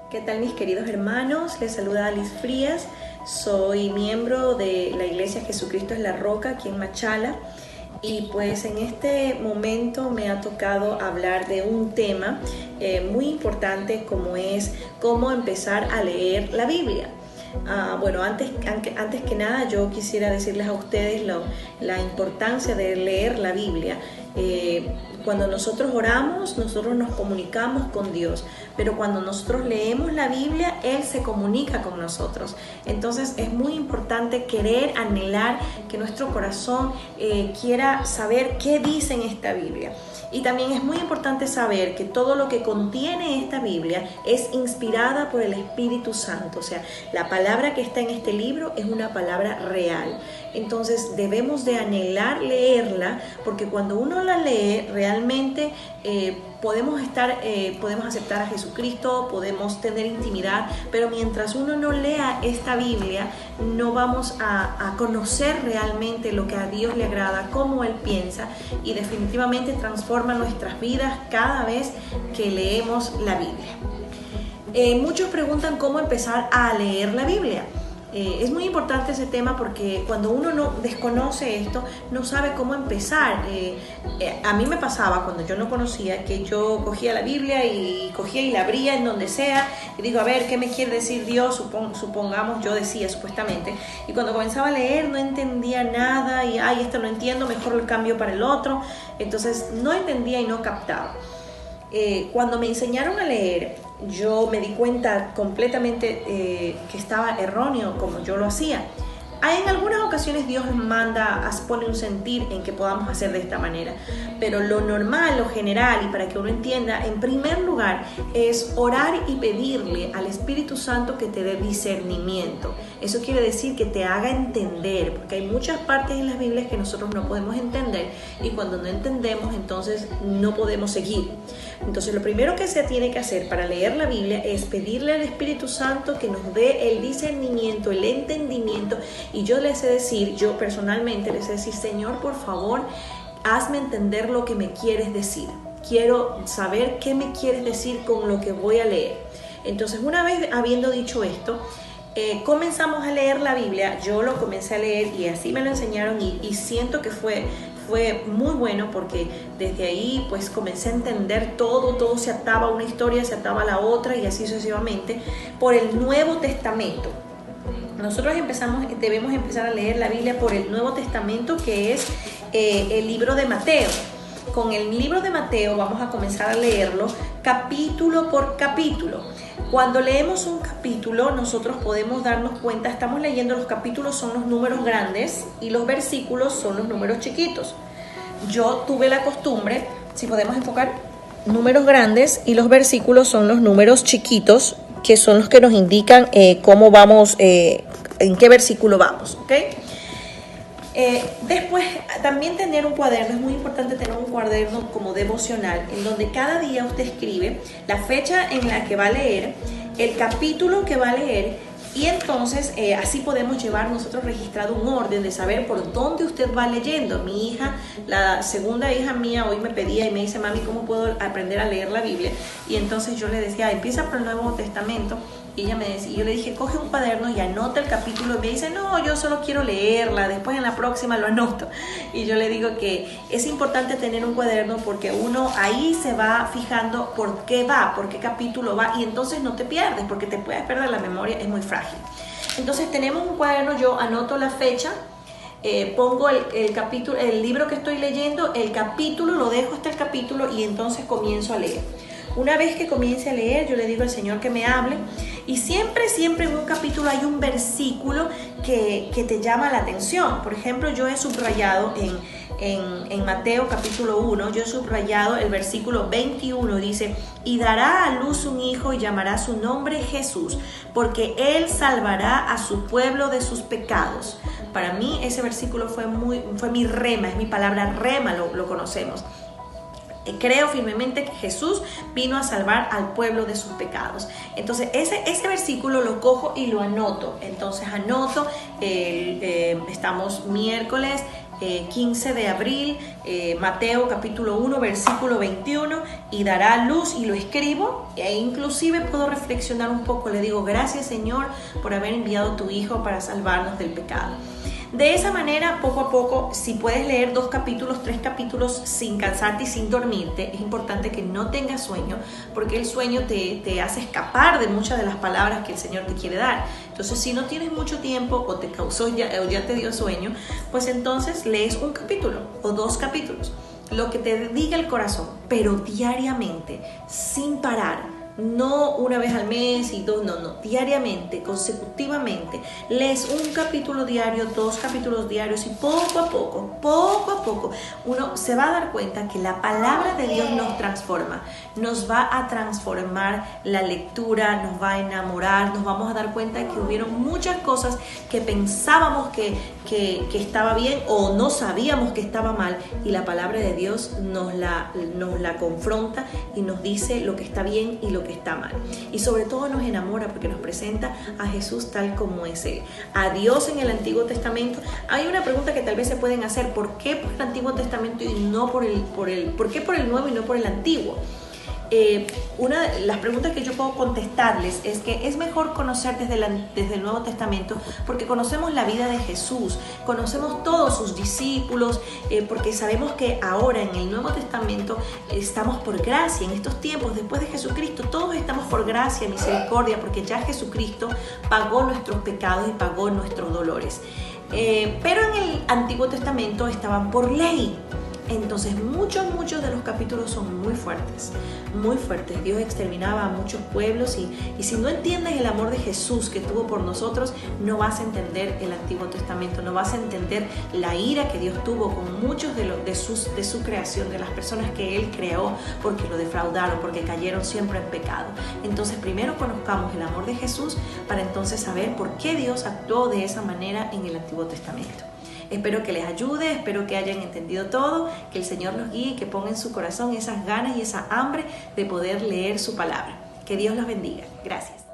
¿Qué tal, mis queridos hermanos? Les saluda Alice Frías. Soy miembro de la Iglesia Jesucristo es la Roca aquí en Machala. Y pues en este momento me ha tocado hablar de un tema muy importante, como es cómo empezar a leer la Biblia. Bueno, antes que nada yo quisiera decirles a ustedes la importancia de leer la Biblia. Cuando nosotros oramos, nosotros nos comunicamos con Dios, pero cuando nosotros leemos la Biblia, Él se comunica con nosotros. Entonces es muy importante querer, anhelar que nuestro corazón quiera saber qué dice en esta Biblia. Y también es muy importante saber que todo lo que contiene esta Biblia es inspirada por el Espíritu Santo. O sea, la palabra que está en este libro es una palabra real. Entonces debemos de anhelar leerla, porque cuando uno la lee realmente podemos aceptar a Jesucristo, podemos tener intimidad, pero mientras uno no lea esta Biblia, no vamos a conocer realmente lo que a Dios le agrada, cómo Él piensa, y definitivamente transforma nuestras vidas cada vez que leemos la Biblia. Muchos preguntan cómo empezar a leer la Biblia. Es muy importante ese tema porque cuando uno no desconoce esto, no sabe cómo empezar. A mí me pasaba cuando yo no conocía que yo cogía la Biblia y la abría en donde sea y digo, a ver, ¿qué me quiere decir Dios? Supongamos, yo decía supuestamente, y cuando comenzaba a leer no entendía nada y, esto no entiendo, mejor lo cambio para el otro. Entonces no entendía y no captaba. Cuando me enseñaron a leer, yo me di cuenta completamente que estaba erróneo como yo lo hacía. En algunas ocasiones Dios pone un sentir en que podamos hacer de esta manera, pero lo normal, lo general, y para que uno entienda, en primer lugar es orar y pedirle al Espíritu Santo que te dé discernimiento. Eso quiere decir que te haga entender, porque hay muchas partes en las Biblias que nosotros no podemos entender, y cuando no entendemos, entonces no podemos seguir. Entonces lo primero que se tiene que hacer para leer la Biblia es pedirle al Espíritu Santo que nos dé el discernimiento, el entendimiento. Y yo personalmente les he de decir, Señor, por favor, hazme entender lo que me quieres decir. Quiero saber qué me quieres decir con lo que voy a leer. Entonces, una vez habiendo dicho esto, comenzamos a leer la Biblia. Yo lo comencé a leer y así me lo enseñaron y siento que fue muy bueno, porque desde ahí pues comencé a entender todo se ataba a una historia, se ataba a la otra y así sucesivamente por el Nuevo Testamento. Nosotros debemos empezar a leer la Biblia por el Nuevo Testamento, que es el libro de Mateo. Con el libro de Mateo vamos a comenzar a leerlo capítulo por capítulo. Cuando leemos un capítulo, nosotros podemos darnos cuenta, estamos leyendo, los capítulos son los números grandes y los versículos son los números chiquitos. Yo tuve la costumbre, si podemos enfocar, números grandes y los versículos son los números chiquitos, que son los que nos indican cómo vamos, en qué versículo vamos, ¿ok? Después, también tener un cuaderno, es muy importante tener un cuaderno como devocional, en donde cada día usted escribe la fecha en la que va a leer, el capítulo que va a leer, y entonces así podemos llevar nosotros registrado un orden de saber por dónde usted va leyendo. Mi hija, la segunda hija mía, hoy me pedía y me dice, mami, ¿cómo puedo aprender a leer la Biblia? Y entonces yo le decía, empieza por el Nuevo Testamento. Y ella me decía, y yo le dije, coge un cuaderno y anota el capítulo. Y me dice, no, yo solo quiero leerla, después en la próxima lo anoto. Y yo le digo que es importante tener un cuaderno porque uno ahí se va fijando por qué capítulo va, y entonces no te pierdes, porque te puedes perder, la memoria es muy frágil. Entonces tenemos un cuaderno, yo anoto la fecha, pongo el libro que estoy leyendo, el capítulo, lo dejo hasta el capítulo y entonces comienzo a leer. Una vez que comience a leer, yo le digo al Señor que me hable, y siempre en un capítulo hay un versículo que te llama la atención. Por ejemplo, yo he subrayado en Mateo capítulo 1, yo he subrayado el versículo 21, dice, y dará a luz un hijo y llamará su nombre Jesús, porque él salvará a su pueblo de sus pecados. Para mí ese versículo fue mi rema, es mi palabra rema, lo conocemos. Creo firmemente que Jesús vino a salvar al pueblo de sus pecados. Entonces ese versículo lo cojo y lo anoto. Entonces anoto, estamos miércoles, 15 de abril, Mateo capítulo 1, versículo 21, y dará luz, y lo escribo, e inclusive puedo reflexionar un poco, le digo, gracias Señor por haber enviado a tu Hijo para salvarnos del pecado. De esa manera, poco a poco, si puedes leer 2 capítulos, 3 capítulos sin cansarte y sin dormirte, es importante que no tengas sueño, porque el sueño te hace escapar de muchas de las palabras que el Señor te quiere dar. Entonces, si no tienes mucho tiempo o te causó o ya te dio sueño, pues entonces lees un capítulo o 2 capítulos, lo que te diga el corazón, pero diariamente, sin parar. No una vez al mes y 2, no, diariamente, consecutivamente, lees un capítulo diario, 2 capítulos diarios, y poco a poco, uno se va a dar cuenta que la palabra de Dios nos transforma, nos va a transformar la lectura, nos va a enamorar, nos vamos a dar cuenta que hubieron muchas cosas que pensábamos que estaba bien o no sabíamos que estaba mal, y la palabra de Dios nos la confronta y nos dice lo que está bien y lo que está mal, y sobre todo nos enamora porque nos presenta a Jesús tal como es Él, a Dios en el Antiguo Testamento. Hay una pregunta que tal vez se pueden hacer: ¿por qué por el Antiguo Testamento y no por qué por el Nuevo y no por el Antiguo? Una de las preguntas que yo puedo contestarles es que es mejor conocer desde el Nuevo Testamento, porque conocemos la vida de Jesús, conocemos todos sus discípulos, porque sabemos que ahora en el Nuevo Testamento estamos por gracia. En estos tiempos, después de Jesucristo, todos estamos por gracia, misericordia, porque ya Jesucristo pagó nuestros pecados y pagó nuestros dolores. Pero en el Antiguo Testamento estaban por ley. Entonces muchos de los capítulos son muy fuertes, muy fuertes. Dios exterminaba a muchos pueblos, y si no entiendes el amor de Jesús que tuvo por nosotros, no vas a entender el Antiguo Testamento, no vas a entender la ira que Dios tuvo con muchos de su creación, de las personas que Él creó, porque lo defraudaron, porque cayeron siempre en pecado. Entonces primero conozcamos el amor de Jesús para entonces saber por qué Dios actuó de esa manera en el Antiguo Testamento. Espero que les ayude, espero que hayan entendido todo, que el Señor los guíe y que ponga en su corazón esas ganas y esa hambre de poder leer su palabra. Que Dios los bendiga. Gracias.